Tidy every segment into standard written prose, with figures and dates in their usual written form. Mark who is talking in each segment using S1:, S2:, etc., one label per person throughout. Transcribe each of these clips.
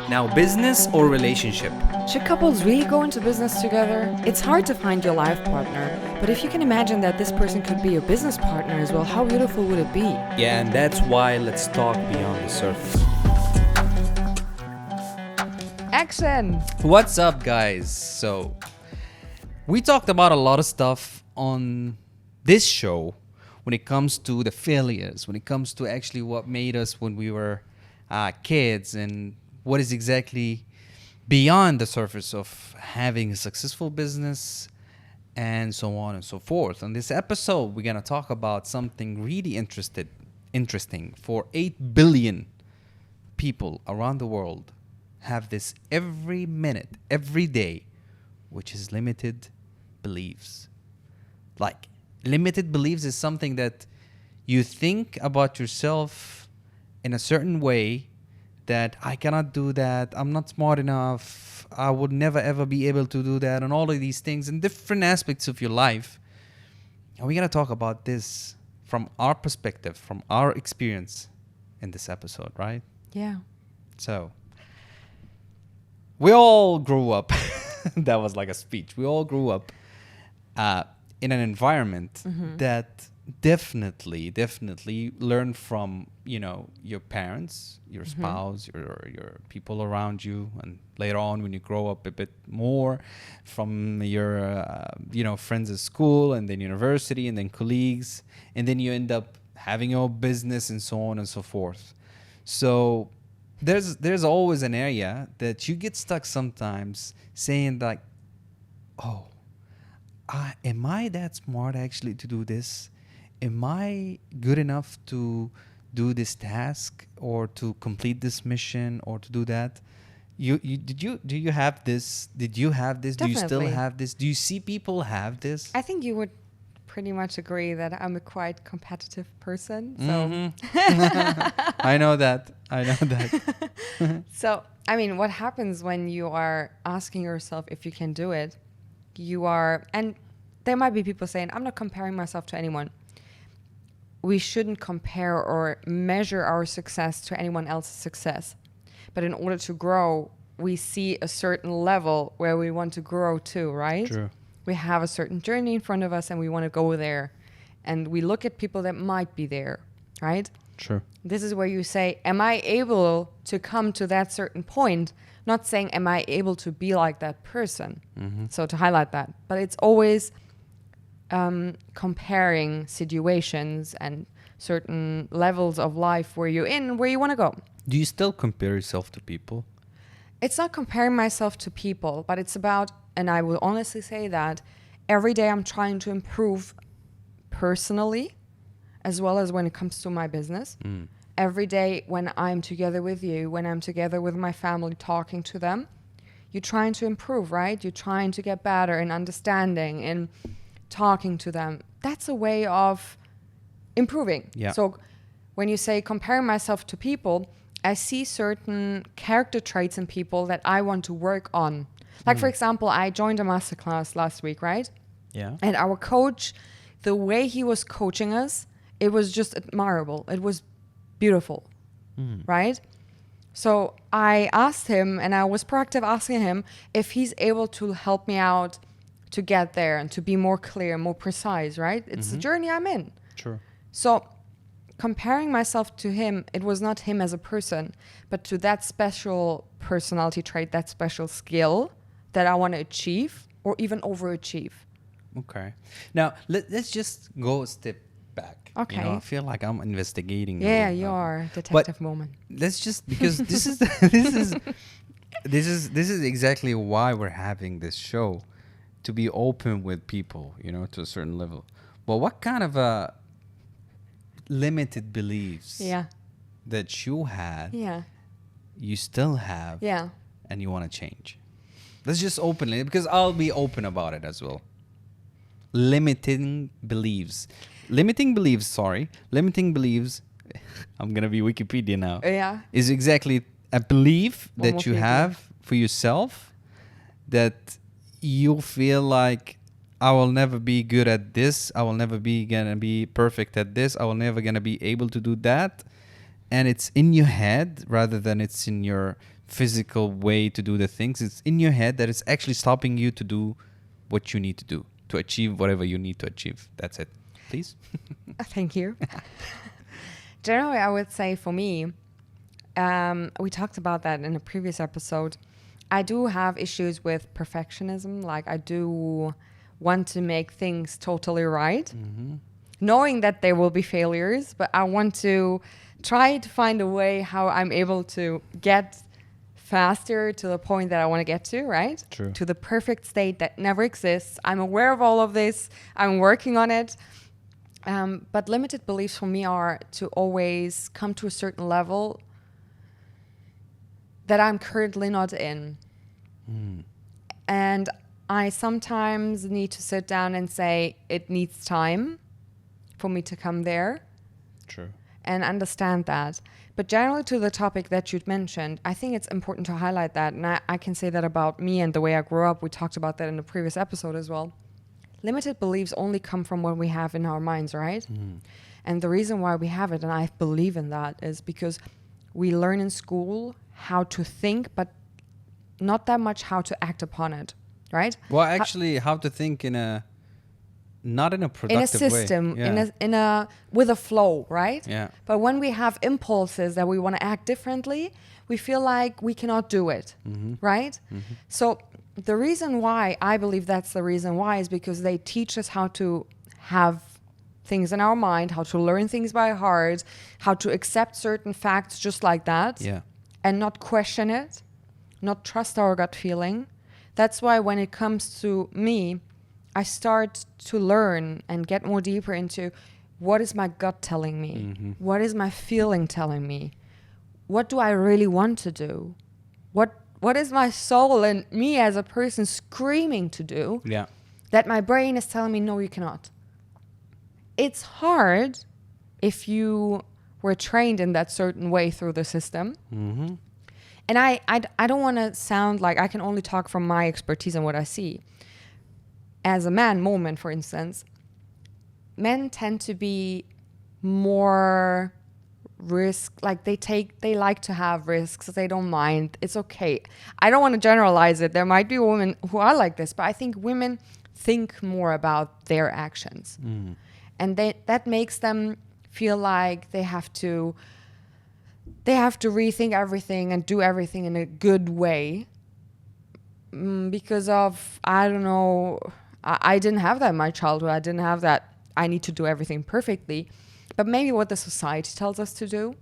S1: Now, business or relationship?
S2: Should couples really go into business together? It's hard to find your life partner, but if you can imagine that this person could be your business partner as well, how beautiful would it be?
S1: Yeah, and that's why let's talk beyond the surface.
S2: Action!
S1: What's up, guys? So, we talked about a lot of stuff on this show when it comes to the failures, when it comes to actually what made us when we were kids, and what is exactly beyond the surface of having a successful business, and so on and so forth. On this episode, we're going to talk about something really interesting. For 8 billion people around the world have this every minute, every day, which is limited beliefs. Like, limited beliefs is something that you think about yourself in a certain way, that I cannot do that, I'm not smart enough, I would never ever be able to do that, and all of these things in different aspects of your life. And we're going to talk about this from our perspective, from our experience in this episode, right?
S2: Yeah.
S1: So, we all grew up, that was like a speech, we all grew up in an environment that definitely learn from, your parents, your spouse, your people around you, and later on when you grow up a bit more, from your friends at school, and then university, and then colleagues, and then you end up having your business, and so on and so forth. So there's always an area that you get stuck sometimes, saying like, oh, am I that smart actually to do this? Am I good enough to do this task, or to complete this mission, or to do that? Do you have this? Did you have this?
S2: Definitely.
S1: Do you still have this? Do you see people have this?
S2: I think you would pretty much agree that I'm a quite competitive person. So,
S1: I know that.
S2: So, I mean, what happens when you are asking yourself if you can do it? And there might be people saying, I'm not comparing myself to anyone. We shouldn't compare or measure our success to anyone else's success. But in order to grow, we see a certain level where we want to grow to, right?
S1: True.
S2: We have a certain journey in front of us and we want to go there. And we look at people that might be there, right?
S1: True.
S2: This is where you say, am I able to come to that certain point? Not saying, am I able to be like that person? So to highlight that. But it's always comparing situations and certain levels of life where you're in, where you want to go.
S1: Do you still compare yourself to people?
S2: It's not comparing myself to people, but it's about, and I will honestly say that every day I'm trying to improve personally, as well as when it comes to my business. Every day when I'm together with you, when I'm together with my family, talking to them, you're trying to improve, right? You're trying to get better in understanding and talking to them. That's a way of improving.
S1: Yeah.
S2: So when you say comparing myself to people, I see certain character traits in people that I want to work on. Like, for example, I joined a masterclass last week, right?
S1: Yeah.
S2: And our coach, the way he was coaching us, it was just admirable. It was beautiful, right? So I asked him, and I was proactive asking him if he's able to help me out to get there and to be more clear, more precise, right? It's the journey I'm in.
S1: True.
S2: So comparing myself to him, it was not him as a person, but to that special personality trait, that special skill that I want to achieve or even overachieve.
S1: Okay. Now, let's just go a step back.
S2: Okay.
S1: I feel like I'm investigating.
S2: Yeah, you are detective moment.
S1: Let's just, because this is this is exactly why we're having this show, to be open with people, to a certain level. But what kind of limited beliefs that you had, you still have, and you want to change? Let's just openly, because I'll be open about it as well. Limiting beliefs. I'm gonna be Wikipedia now.
S2: Yeah.
S1: Is exactly a belief
S2: One
S1: that
S2: more
S1: you
S2: thing,
S1: have for yourself, that you feel like, I will never be good at this, I will never be gonna be perfect at this, I will never gonna be able to do that, and it's in your head rather than it's in your physical way to do the things. It's in your head that it's actually stopping you to do what you need to do, to achieve whatever you need to achieve. That's it. Please.
S2: Thank you. Generally, I would say for me, we talked about that in a previous episode. I do have issues with perfectionism. Like, I do want to make things totally right, knowing that there will be failures, but I want to try to find a way how I'm able to get faster to the point that I want to get to, right?
S1: True.
S2: To the perfect state that never exists. I'm aware of all of this. I'm working on it. But limited beliefs for me are to always come to a certain level that I'm currently not in. And I sometimes need to sit down and say it needs time for me to come there.
S1: True.
S2: And understand that. But generally to the topic that you'd mentioned, I think it's important to highlight that. And I can say that about me and the way I grew up. We talked about that in the previous episode as well. Limited beliefs only come from what we have in our minds, right? And the reason why we have it, and I believe in that, is because we learn in school how to think, but not that much how to act upon it, right?
S1: Well, actually, how to think not in a productive way.
S2: In a system,
S1: Yeah.
S2: in a with a flow, right?
S1: Yeah.
S2: But when we have impulses that we want to act differently, we feel like we cannot do it, right? So the reason why I believe that's the reason why is because they teach us how to have things in our mind, how to learn things by heart, how to accept certain facts just like that,
S1: Yeah.
S2: and not question it, not trust our gut feeling. That's why when it comes to me, I start to learn and get more deeper into what is my gut telling me? What is my feeling telling me? What do I really want to do? What is my soul and me as a person screaming to do
S1: Yeah.
S2: that my brain is telling me, no, you cannot? It's hard if you were trained in that certain way through the system. And I don't want to sound like I can only talk from my expertise and what I see. As a man, moment, for instance, men tend to be more like they like to have risks. They don't mind. It's okay. I don't want to generalize it. There might be women who are like this, but I think women think more about their actions. And that makes them feel like they have to rethink everything and do everything in a good way because of, I don't know, I didn't have that in my childhood. I didn't have that I need to do everything perfectly. But maybe what the society tells us to do,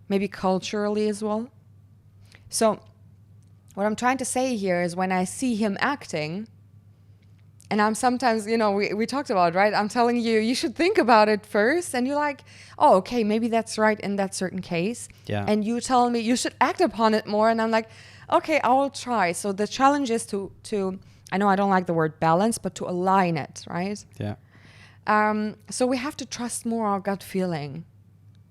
S2: maybe culturally as well. So what I'm trying to say here is when I see him acting, and I'm sometimes, we talked about, right? I'm telling you should think about it first. And you're like, oh, okay, maybe that's right in that certain case.
S1: Yeah.
S2: And you tell me you should act upon it more. And I'm like, okay, I will try. So the challenge is to I know I don't like the word balance, but to align it, right?
S1: Yeah.
S2: So we have to trust more our gut feeling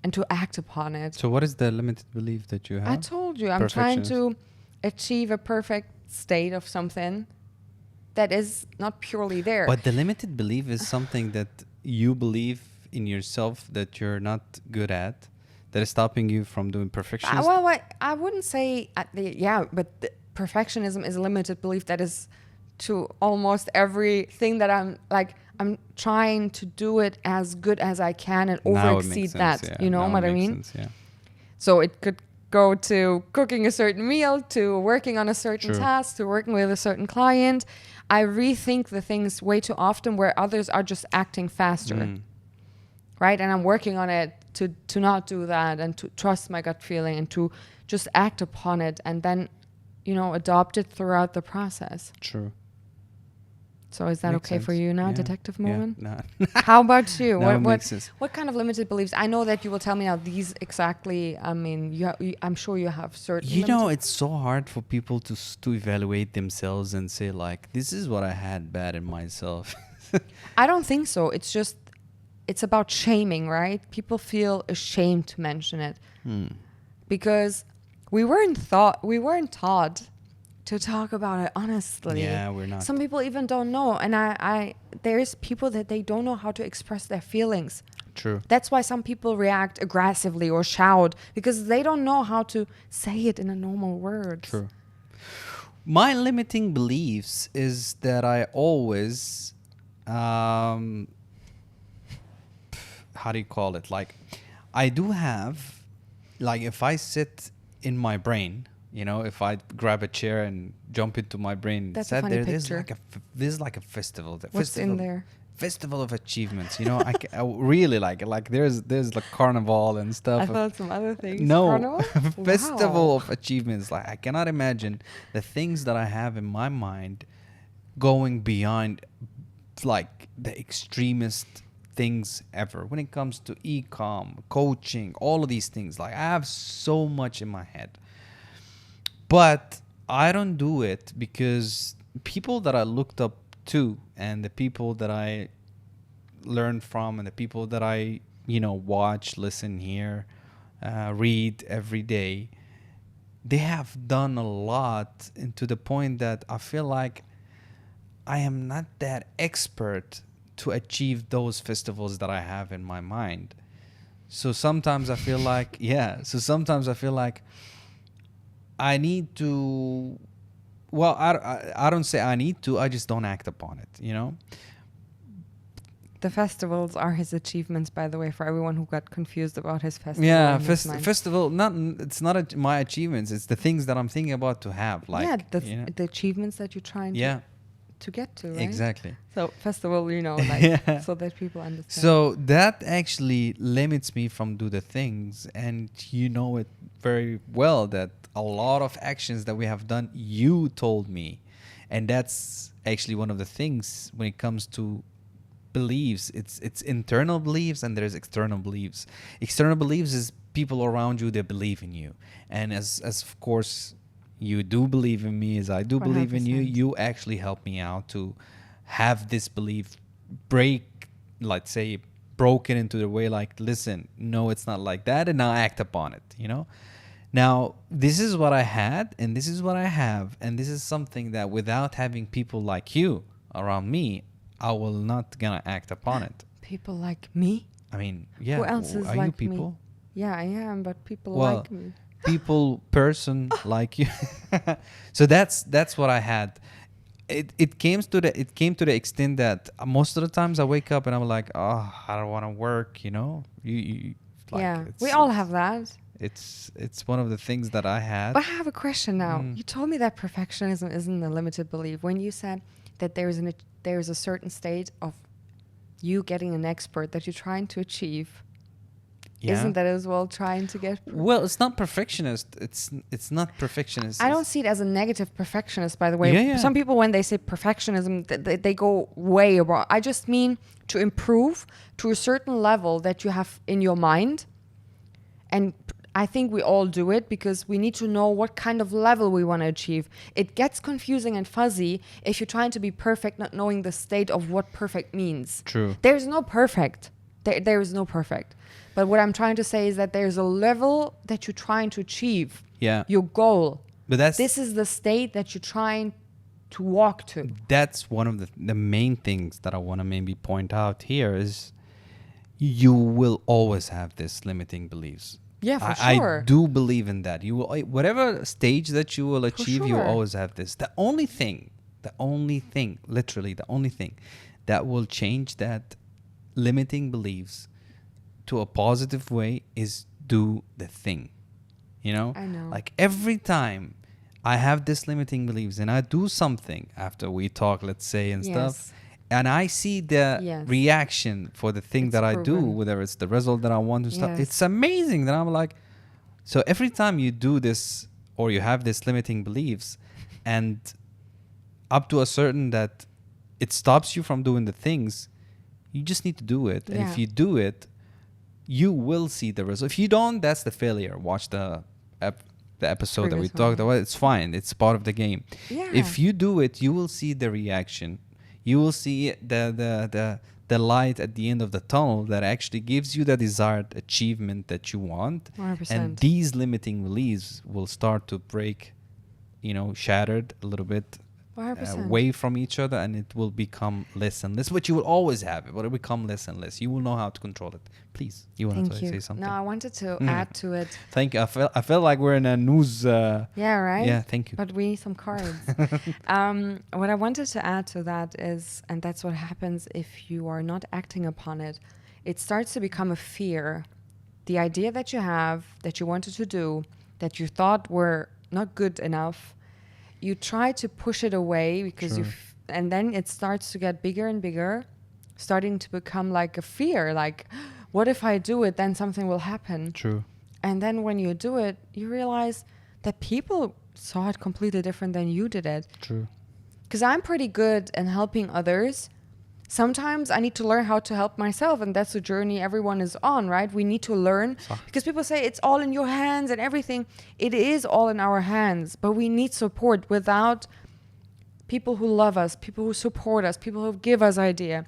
S2: and to act upon it.
S1: So what is the limited belief that you have?
S2: I told you, I'm trying to achieve a perfect state of something that is not purely there.
S1: But the limited belief is something that you believe in yourself that you're not good at, that is stopping you from doing perfectionism.
S2: Well, I wouldn't say, but the perfectionism is a limited belief that is to almost everything that I'm trying to do it as good as I can and over exceed that.
S1: Yeah.
S2: You know what I mean?
S1: Sense, yeah.
S2: So it could go to cooking a certain meal, to working on a certain task, to working with a certain client. I rethink the things way too often where others are just acting faster. Right? And I'm working on it to not do that and to trust my gut feeling and to just act upon it and then, adopt it throughout the process.
S1: True.
S2: So is that
S1: Makes
S2: okay
S1: sense.
S2: for you now,
S1: Yeah.
S2: Detective Moment?
S1: Yeah.
S2: How about you?
S1: No, it makes sense.
S2: What kind of limited beliefs? I know that you will tell me now these exactly. I mean, I'm sure you have certain.
S1: It's so hard for people to evaluate themselves and say like, this is what I had bad in myself.
S2: I don't think so. It's about shaming, right? People feel ashamed to mention it because we weren't taught to talk about it honestly.
S1: Yeah, we're not.
S2: Some people even don't know, and I there's people that they don't know how to express their feelings.
S1: True.
S2: That's why some people react aggressively or shout, because they don't know how to say it in a normal words.
S1: True. My limiting beliefs is that I always, how do you call it? Like, I do have, like, if I sit in my brain, you know, if I grab a chair and jump into my brain,
S2: That's a funny picture.
S1: There's like a festival.
S2: What's in there?
S1: Festival of achievements, you know. I really like it. Like there's like carnival and stuff.
S2: I thought some other things.
S1: No,
S2: Carnival?
S1: festival
S2: Wow.
S1: of achievements. Like I cannot imagine the things that I have in my mind going beyond like the extremist things ever when it comes to e-com, coaching, all of these things. Like I have so much in my head, but I don't do it because people that I looked up to and the people that I learned from and the people that I, you know, watch, listen, hear, read every day, they have done a lot, and to the point that I feel like I am not that expert to achieve those festivals that I have in my mind. So sometimes I feel like, sometimes I feel like I need to, well, I don't say I need to, I just don't act upon it, you know?
S2: The festivals are his achievements, by the way, for everyone who got confused about his festival.
S1: Yeah,
S2: in his mind.
S1: festival, it's not my achievements, it's the things that I'm thinking about to have. Like,
S2: yeah,
S1: you know?
S2: the achievements that you're trying
S1: Yeah,
S2: to get to, right?
S1: exactly.
S2: So festival, you know, like
S1: Yeah.
S2: so that people understand.
S1: So that actually limits me from do the things, and you know it very well that a lot of actions that we have done, you told me, and that's actually one of the things when it comes to beliefs. It's internal beliefs and there's external beliefs. External beliefs is people around you that believe in you, and as of course you do believe in me, as I do believe in you,
S2: 100%.
S1: you actually help me out to have this belief break, let's say, broken into the way like, listen, no, it's not like that, and now act upon it, you know. Now this is what I had and this is what I have, and this is something that without having people like you around me, I will not gonna act upon it.
S2: People like me?
S1: I mean, yeah,
S2: Who else is
S1: are you
S2: like me?
S1: people?
S2: Yeah, I am, but people
S1: Well,
S2: like me.
S1: people, person like you. So that's what I had. It came to the extent that most of the times I wake up and I'm like, oh, I don't want to work, you know. You like,
S2: Yeah, we all have that.
S1: It's one of the things that I had.
S2: But I have a question now.
S1: Mm.
S2: You told me that perfectionism isn't a limited belief. When you said that there's a certain state of you getting an expert that you're trying to achieve, isn't that as well trying to get?
S1: Well, it's not perfectionist. It's not perfectionist.
S2: I don't see it as a negative perfectionist, by the way.
S1: Yeah, yeah.
S2: Some people, when they say perfectionism, they go way abroad. I just mean to improve to a certain level that you have in your mind. And I think we all do it because we need to know what kind of level we want to achieve. It gets confusing and fuzzy if you're trying to be perfect, not knowing the state of what perfect means.
S1: True.
S2: There's no perfect. There is no perfect. But what I'm trying to say is that there's a level that you're trying to achieve.
S1: Yeah.
S2: Your goal.
S1: But
S2: This is the state that you're trying to walk to.
S1: that's one of the main things that I want to maybe point out here is you will always have this limiting beliefs.
S2: Yeah, for
S1: I
S2: sure.
S1: do believe in that. You will, whatever stage that you will achieve, you will
S2: sure.
S1: always have this. The only thing, literally the only thing that will change that limiting beliefs to a positive way is do the thing. You know?
S2: I know.
S1: Like every time I have this limiting beliefs and I do something after we talk, let's say, and stuff,
S2: Yes.
S1: and I see the
S2: Yes.
S1: reaction for the thing
S2: It's
S1: that I do,
S2: proven.
S1: whether it's the result that I want to stuff,
S2: Yes.
S1: it's amazing that I'm like, so every time you do this or you have this limiting beliefs and up to a certain that it stops you from doing the things, you just need to do it. And
S2: Yeah.
S1: if you do it, you will see the result. If you don't, that's the failure. Watch the episode that we
S2: Previous
S1: talked
S2: one.
S1: about. It's fine. It's part of the game.
S2: Yeah.
S1: If you do it, you will see the reaction. You will see the light at the end of the tunnel that actually gives you the desired achievement that you want.
S2: 100%.
S1: And these limiting beliefs will start to break, you know, shattered a little bit
S2: 100%.
S1: away from each other, and it will become less and less. But you will always have it, but it will become less and less. You will know how to control it. Please, you want
S2: Thank
S1: to
S2: you.
S1: say something?
S2: No, I wanted to
S1: Mm.
S2: add to it.
S1: Thank you. I felt like we're in a news.
S2: Yeah, right?
S1: Yeah, thank you.
S2: But we need some cards. What I wanted to add to that is, and that's what happens if you are not acting upon it, it starts to become a fear. The idea that you have, that you wanted to do, that you thought were not good enough, you try to push it away because
S1: Sure.
S2: and then it starts to get bigger and bigger, starting to become like a fear, like, what if I do it, then something will happen.
S1: True.
S2: And then when you do it, you realize that people saw it completely different than you did it.
S1: True.
S2: Because I'm pretty good in helping others. Sometimes I need to learn how to help myself, and that's the journey everyone is on, right? We need to learn
S1: صح.
S2: because people say it's all in your hands and everything. It is all in our hands, but we need support. Without people who love us, people who support us, people who give us idea,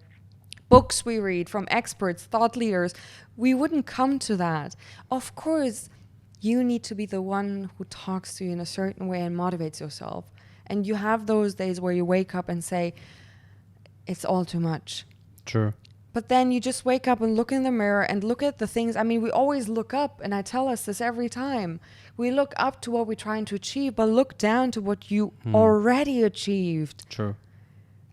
S2: books we read from experts, thought leaders, we wouldn't come to that. Of course, you need to be the one who talks to you in a certain way and motivates yourself. And you have those days where you wake up and say, it's all too much.
S1: True.
S2: But then you just wake up and look in the mirror and look at the things. I mean, we always look up, and I tell us this every time. We look up to what we're trying to achieve, but look down to what you already achieved.
S1: True.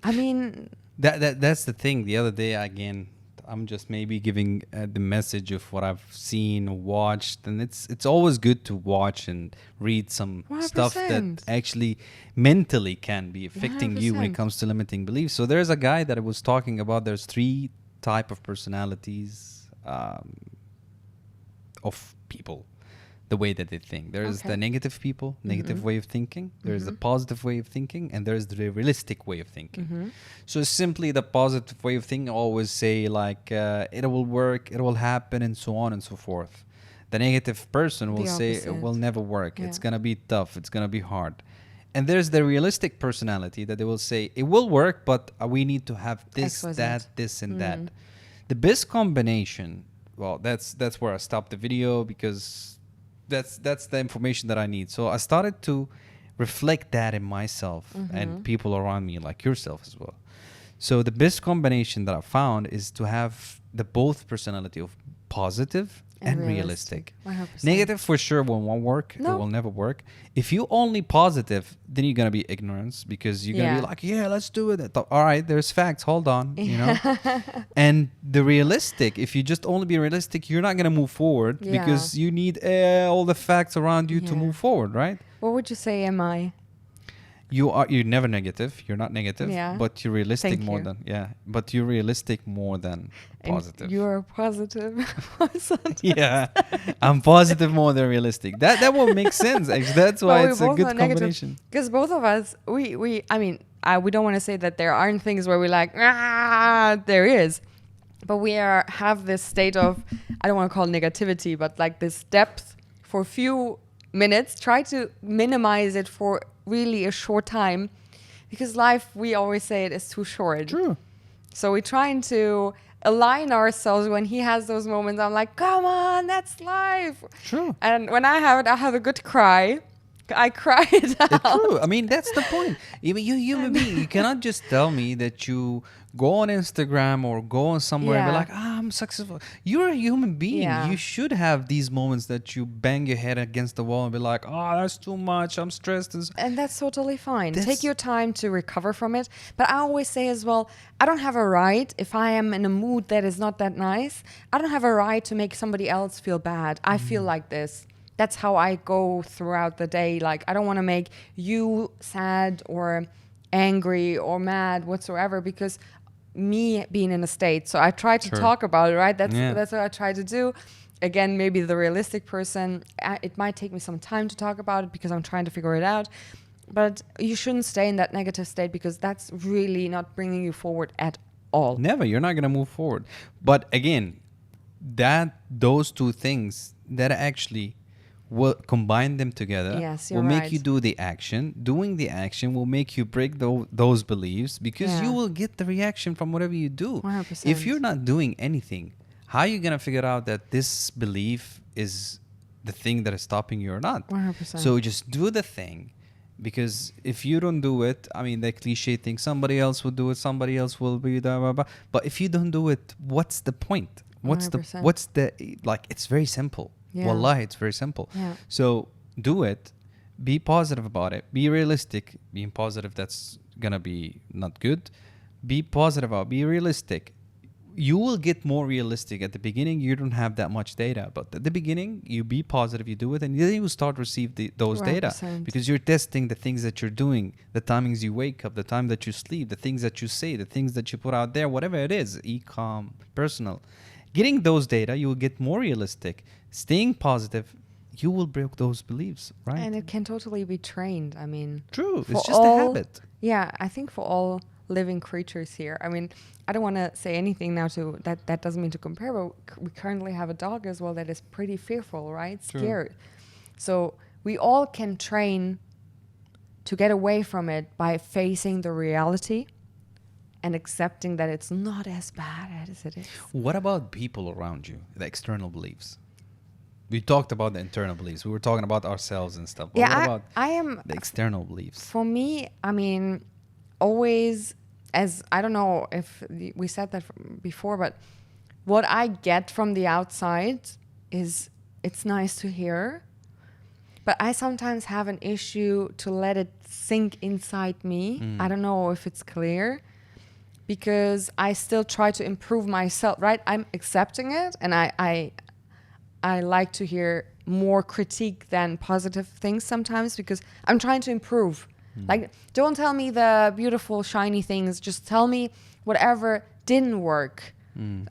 S2: I mean,
S1: That's the thing. The other day, again, I'm just maybe giving the message of what I've seen, watched, and it's always good to watch and read some stuff that
S2: 100%.
S1: actually mentally can be affecting you when it
S2: 100%.
S1: comes to limiting beliefs. So there's a guy that I was talking about. There's 3 type of personalities of people. The way that they think. There's
S2: Okay.
S1: the negative people, negative way of thinking. There's the positive way of thinking, and there's the realistic way of thinking. So simply the positive way of thinking always say like it will work, it will happen, and so on and so forth. The negative person will
S2: The
S1: say it
S2: opposite.
S1: will never work. It's
S2: Yeah.
S1: gonna be tough. It's gonna be hard. And there's the realistic personality that they will say it will work, but we need to have this,
S2: XYZ.
S1: that, this, and that. The best combination. Well, that's where I stopped the video because that's the information that I need. So I started to reflect that in myself and people around me, like yourself as well. So the best combination that I found is to have the both personality of positive and realistic.
S2: 100%.
S1: Negative for sure won't work. It
S2: No.
S1: will never work. If you only positive, then you're gonna be ignorance because you're gonna be
S2: Yeah.
S1: like, yeah, let's do it. All right, there's facts. Hold on, you know. And the realistic, if you just only be realistic, you're not gonna move forward
S2: Yeah.
S1: because you need all the facts around you to
S2: Yeah.
S1: move forward, right?
S2: What would you say am I?
S1: You're never negative. You're not negative,
S2: Yeah.
S1: but you're realistic
S2: Thank
S1: more
S2: you.
S1: than but you're realistic more than
S2: And
S1: positive.
S2: you're a positive person.
S1: Yeah, I'm positive more than realistic. That will make sense. Actually, that's why
S2: But
S1: it's
S2: we're
S1: a
S2: both
S1: good
S2: not negative.
S1: combination.
S2: Because both of us, we we don't want to say that there aren't things where we're like, there is. But we have this state of, I don't want to call it negativity, but like this depth for a few minutes. Try to minimize it for really a short time. Because life, we always say it is too short.
S1: True.
S2: So we're trying to align ourselves when he has those moments. I'm like, come on, that's life.
S1: True.
S2: And when I have it, I have a good cry. I cry it out.
S1: True. I mean, that's the point. You human being. You cannot just tell me that you go on Instagram or go on somewhere and be
S2: Yeah.
S1: like, I'm successful. You're a human being.
S2: Yeah.
S1: You should have these moments that you bang your head against the wall and be like, oh, that's too much. I'm stressed.
S2: And that's totally fine.
S1: That's-
S2: Take your time to recover from it. But I always say as well, I don't have a right, if I am in a mood that is not that nice, I don't have a right to make somebody else feel bad. I feel like this. That's how I go throughout the day. Like, I don't want to make you sad or angry or mad whatsoever because me being in a state. So I try to
S1: Sure.
S2: talk about it, right? That's
S1: Yeah.
S2: what I try to do. Again, maybe the realistic person, it might take me some time to talk about it because I'm trying to figure it out. But you shouldn't stay in that negative state because that's really not bringing you forward at all.
S1: Never. You're not going to move forward. But again, those two things that actually will combine them together
S2: Yes,
S1: will
S2: you're
S1: make
S2: right.
S1: you do the action. Doing the action will make you break those beliefs because you
S2: Yeah.
S1: will get the reaction from whatever you do.
S2: 100%.
S1: If you're not doing anything, how are you going to figure out that this belief is the thing that is stopping you or not?
S2: 100%.
S1: So just do the thing Because if you don't do it, I mean, the cliche thing, somebody else will do it, somebody else will be da, blah, blah. But if you don't do it, what's the point?
S2: 100%.
S1: What's the, like, it's very simple.
S2: Yeah.
S1: Wallahi, it's very simple.
S2: Yeah.
S1: So do it, be positive about it, be realistic. Being positive, that's gonna be not good. Be positive about, be realistic. You will get more realistic at the beginning. You don't have that much data, but at the beginning, you be positive, you do it, and then you start receive those data
S2: 100%.
S1: because you're testing the things that you're doing, the timings you wake up, the time that you sleep, the things that you say, the things that you put out there, whatever it is, e-com, personal. Getting those data, you will get more realistic. Staying positive, you will break those beliefs, right?
S2: And it can totally be trained. I mean,
S1: True.
S2: for
S1: It's just a
S2: all-
S1: habit.
S2: Yeah, I think for all living creatures here. I mean, I don't want to say anything now to that doesn't mean to compare, but we currently have a dog as well that is pretty fearful, right?
S1: True.
S2: Scared. So we all can train to get away from it by facing the reality and accepting that it's not as bad as it is.
S1: What about people around you, the external beliefs? We talked about the internal beliefs. We were talking about ourselves and stuff. But what about
S2: I am
S1: the external beliefs?
S2: For me, I mean, always, as I don't know if we said that before, but what I get from the outside is it's nice to hear, but I sometimes have an issue to let it sink inside me. I don't know if it's clear because I still try to improve myself, right? I'm accepting it, and I like to hear more critique than positive things sometimes because I'm trying to improve. Like, don't tell me the beautiful, shiny things. Just tell me whatever didn't work.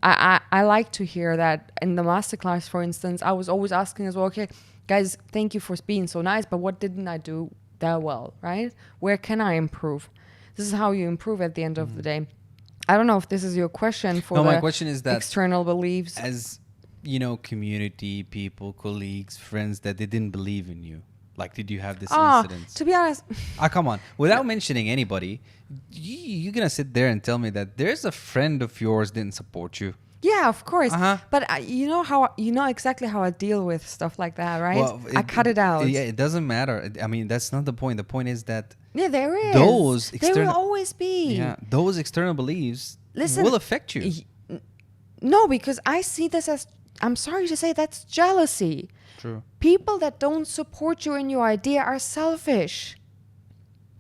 S2: I like to hear that. In the masterclass, for instance, I was always asking as well, okay, guys, thank you for being so nice, but what didn't I do that well, right? Where can I improve? This is how you improve at the end of the day. I don't know if this is your question for
S1: My
S2: the
S1: question is that
S2: external beliefs.
S1: as, you know, community, people, colleagues, friends, that they didn't believe in you. Like, did you have this incident?
S2: To be honest,
S1: Come on. Without mentioning anybody, you're going to sit there and tell me that there's a friend of yours didn't support you.
S2: yeah, of course.
S1: Uh-huh.
S2: But you know exactly how I deal with stuff like that, right?
S1: Well,
S2: I cut it out.
S1: Yeah, it doesn't matter. I mean, that's not the point. The point is that
S2: Yeah, there is.
S1: Those
S2: there will
S1: external-
S2: always be.
S1: those external beliefs
S2: Listen,
S1: will affect you.
S2: No, because I see this as, I'm sorry to say, that's jealousy.
S1: True.
S2: People that don't support you in your idea are selfish.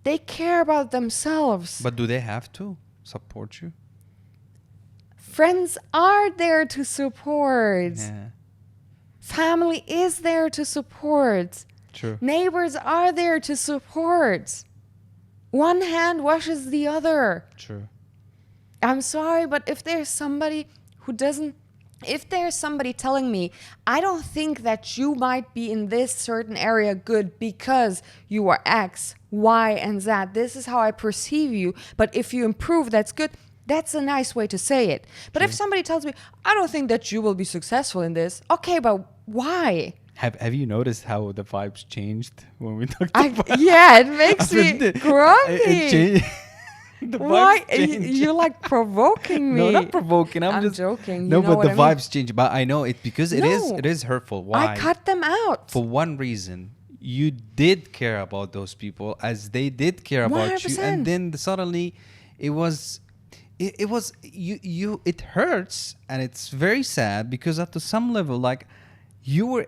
S2: They care about themselves.
S1: But do they have to support you?
S2: Friends are there to support.
S1: Yeah.
S2: Family is there to support.
S1: True.
S2: Neighbors are there to support. One hand washes the other.
S1: True.
S2: I'm sorry, but if there's somebody who doesn't, if there's somebody telling me, I don't think that you might be in this certain area good because you are X, Y, and Z, this is how I perceive you, but if you improve, that's good. That's a nice way to say it. But if somebody tells me, I don't think that you will be successful in this, okay, but why?
S1: Have you noticed how the vibes changed when we talked about
S2: Yeah, it makes me
S1: It
S2: grumpy.
S1: changed. The
S2: Why?
S1: vibes changed.
S2: You're like provoking me.
S1: No, not provoking. I'm just
S2: joking.
S1: No,
S2: You know
S1: but
S2: what
S1: the
S2: I mean?
S1: vibes change. But I know it because
S2: No.
S1: it is hurtful. Why?
S2: I cut them out.
S1: For one reason, you did care about those people as they did care about you,
S2: 100%.
S1: and then suddenly, it was you. It hurts and it's very sad because at some level, like, you were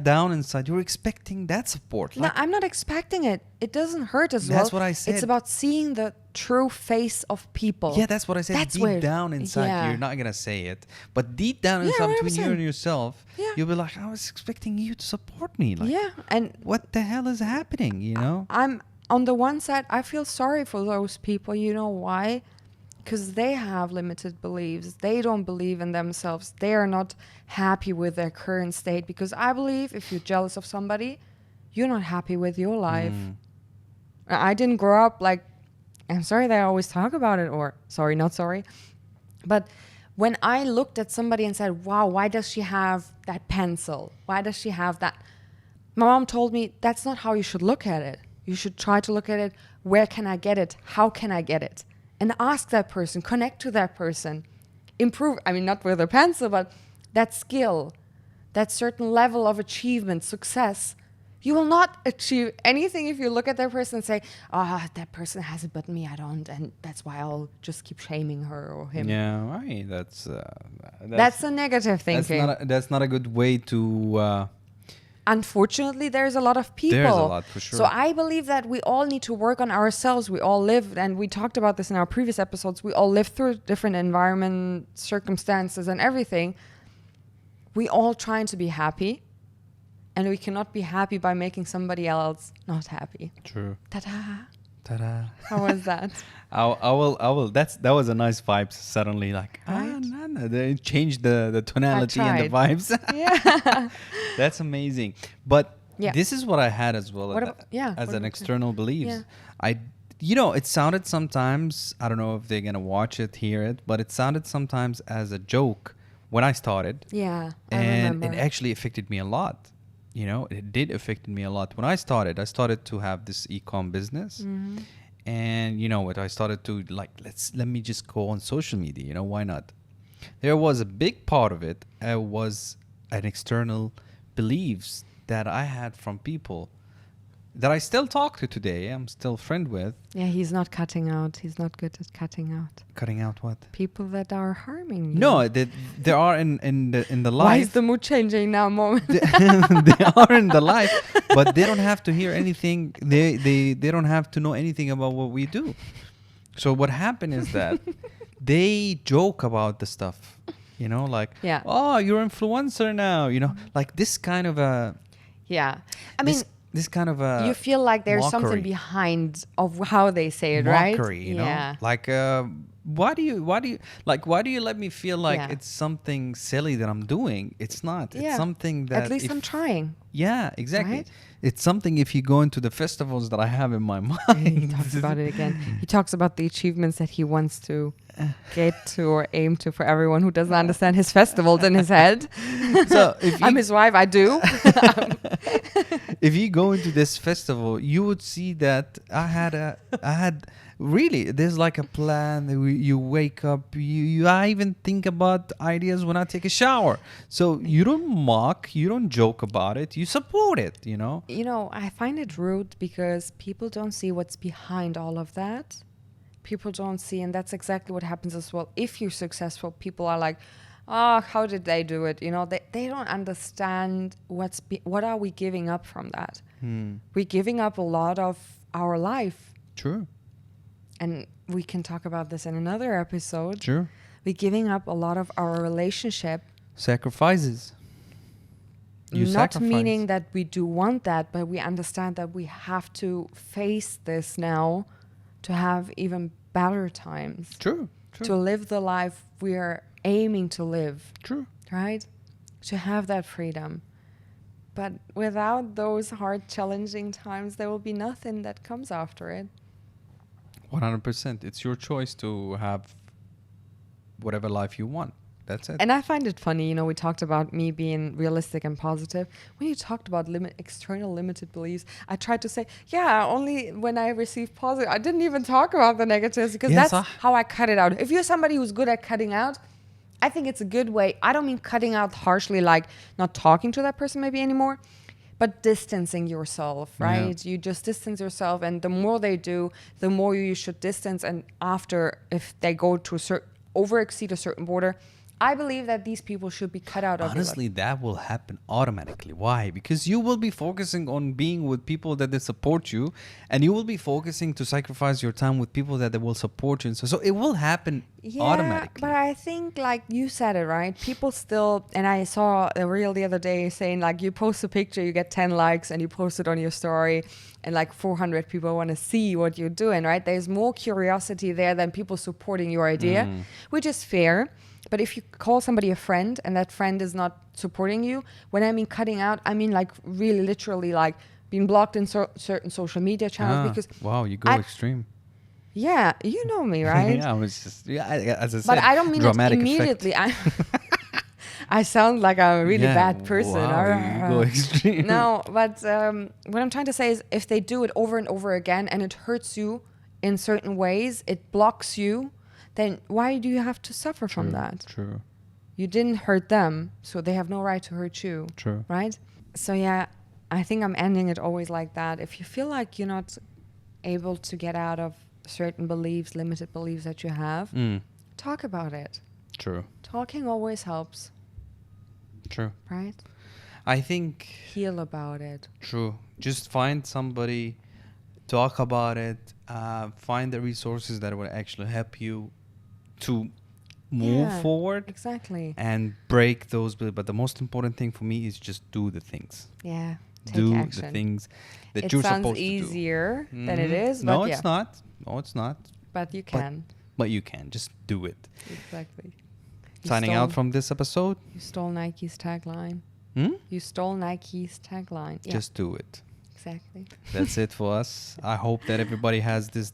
S1: down inside, you were expecting that support.
S2: No,
S1: Like,
S2: I'm not expecting it. It doesn't hurt as well.
S1: That's what I said.
S2: It's about seeing the true face of people.
S1: yeah, that's what I said.
S2: That's
S1: Deep
S2: where-
S1: down inside,
S2: yeah.
S1: you're not gonna say it, but deep down
S2: Yeah,
S1: inside, between you
S2: 100%.
S1: and yourself,
S2: Yeah.
S1: you'll be like, I was expecting you to support me. Like,
S2: Yeah, and
S1: what the hell is happening? You know?
S2: I'm on the one side, I feel sorry for those people. You know why? Because they have limited beliefs. They don't believe in themselves. They are not happy with their current state. Because I believe if you're jealous of somebody, you're not happy with your life. I didn't grow up like, I'm sorry that I always talk about it, or sorry, not sorry. But when I looked at somebody and said, wow, why does she have that pencil? Why does she have that? My mom told me that's not how you should look at it. You should try to look at it, where can I get it? How can I get it? And ask that person, connect to that person, improve. I mean, not with a pencil, but that skill, that certain level of achievement, success. You will not achieve anything if you look at that person and say, that person has it, but me, I don't. And that's why I'll just keep shaming her or him.
S1: Yeah, right.
S2: That's a negative thinking.
S1: That's not a good way to.
S2: Unfortunately, there's a lot of people.
S1: There's a lot, for sure.
S2: So I believe that we all need to work on ourselves. We all live, and we talked about this in our previous episodes, we all live through different environment, circumstances, and everything. We all trying to be happy. And we cannot be happy by making somebody else not happy.
S1: True.
S2: Ta-da.
S1: Ta-da.
S2: How was that?
S1: I will. That was a nice vibe. Suddenly, like,
S2: Right?
S1: no. They changed the tonality and the vibes.
S2: Yeah.
S1: That's amazing. But
S2: Yeah.
S1: this is what I had as well
S2: What about- yeah,
S1: as
S2: what
S1: an
S2: about
S1: external beliefs.
S2: Yeah.
S1: It sounded sometimes, I don't know if they're going to watch it, hear it, but it sounded sometimes as a joke when I started.
S2: Yeah. I
S1: And
S2: remember.
S1: it actually affected me a lot. It did affect me a lot. When I started to have this e-com business.
S2: Mm-hmm.
S1: And you know what? I started to let me just go on social media. Why not? There was a big part of it. Was an external beliefs that I had from people that I still talk to today. I'm still friend with.
S2: Yeah, he's not cutting out. He's not good at cutting out.
S1: Cutting out what?
S2: People that are harming you.
S1: No, there are in the life.
S2: Why is the mood changing now, Mom?
S1: They are in the life, but they don't have to hear anything. They don't have to know anything about what we do. So what happened is that they joke about the stuff, like,
S2: Yeah.
S1: oh, you're influencer now, like this kind of a.
S2: Yeah. I mean,
S1: this kind of a.
S2: you feel like there's
S1: mockery.
S2: something behind of how they say it, right?
S1: Mockery,
S2: Yeah.
S1: like why do you let me feel like
S2: Yeah.
S1: it's something silly that I'm doing? It's not. It's
S2: Yeah.
S1: something that
S2: At least
S1: if-
S2: I'm trying.
S1: Yeah, exactly.
S2: Right?
S1: It's something if you go into the festivals that I have in my mind.
S2: He talks about it again. He talks about the achievements that he wants to get to or aim to for everyone who doesn't understand his festivals in his head.
S1: So if
S2: I'm
S1: you,
S2: his wife, I do.
S1: if you go into this festival, you would see that I had really, there's like a plan. You wake up, I even think about ideas when I take a shower. So you don't mock, you don't joke about it, you support it,
S2: I find it rude because people don't see what's behind all of that. People don't see, and that's exactly what happens as well. If you're successful, people are like, how did they do it? They don't understand what are we giving up from that. We're giving up a lot of our life.
S1: True.
S2: And we can talk about this in another episode.
S1: Sure.
S2: We're giving up a lot of our relationship.
S1: Sacrifices. You
S2: Not
S1: sacrifice.
S2: meaning that we do want that, but we understand that we have to face this now to have even better times.
S1: True.
S2: To live the life we're aiming to live,
S1: True.
S2: right? To have that freedom. But without those hard, challenging times, there will be nothing that comes after it.
S1: 100%. It's your choice to have whatever life you want. That's it.
S2: And I find it funny, we talked about me being realistic and positive. When you talked about external limited beliefs, I tried to say, only when I receive positive. I didn't even talk about the negatives because
S1: Yes,
S2: that's how I cut it out. If you're somebody who's good at cutting out, I think it's a good way. I don't mean cutting out harshly, like not talking to that person maybe anymore, but distancing yourself, right?
S1: Yeah.
S2: You just distance yourself, and the more they do, the more you should distance. And after, if they go to over-exceed a certain border, I believe that these people should be cut out of your life.
S1: Honestly, that will happen automatically. Why? Because you will be focusing on being with people that they support you, and you will be focusing to sacrifice your time with people that they will support you. So it will happen automatically.
S2: But I think, like you said it, right? People still, and I saw a reel the other day saying, like, you post a picture, you get 10 likes, and you post it on your story, and like 400 people want to see what you're doing, right? There's more curiosity there than people supporting your idea, which is fair. But if you call somebody a friend and that friend is not supporting you, when I mean cutting out, I mean like really literally like being blocked in certain social media channels because
S1: wow, you go extreme.
S2: Yeah, you know me, right?
S1: Yeah, I was just as I said.
S2: But I don't mean it
S1: dramatic
S2: immediately. I sound like a really bad person.
S1: Wow, you go extreme.
S2: No, but what I'm trying to say is if they do it over and over again and it hurts you in certain ways, it blocks you, then why do you have to suffer from that?
S1: True.
S2: You didn't hurt them, so they have no right to hurt you.
S1: True.
S2: Right? So yeah, I think I'm ending it always like that. If you feel like you're not able to get out of certain beliefs, limited beliefs that you have, talk about it.
S1: True.
S2: Talking always helps,
S1: True.
S2: right?
S1: I think
S2: Heal about it.
S1: true. Just find somebody, talk about it, find the resources that will actually help you to move
S2: Yeah,
S1: forward
S2: Exactly.
S1: and break those. But the most important thing for me is just do the things.
S2: Yeah. Take
S1: Do
S2: action.
S1: the things that
S2: It
S1: you're
S2: sounds
S1: supposed to do.
S2: easier than it
S1: Mhm.
S2: is,
S1: No,
S2: but
S1: it's
S2: yeah.
S1: not. No, it's not.
S2: But you can.
S1: But you can. Just do it.
S2: Exactly. You
S1: Signing out
S2: stole-
S1: from this episode.
S2: You stole Nike's tagline.
S1: Hmm?
S2: You stole Nike's tagline. Yeah,
S1: Just do it.
S2: exactly.
S1: That's it for us. I hope that everybody has this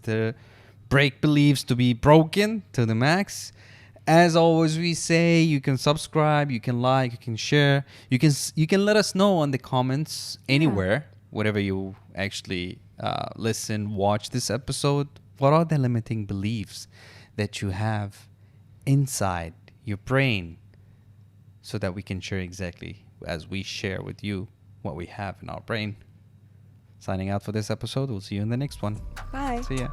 S1: break beliefs to be broken to the max. As always, we say you can subscribe, you can like, you can share, you can let us know on the comments anywhere, whatever you actually listen, watch this episode. What are the limiting beliefs that you have inside your brain, so that we can share exactly as we share with you what we have in our brain. Signing out for this episode. We'll see you in the next one.
S2: Bye.
S1: See ya.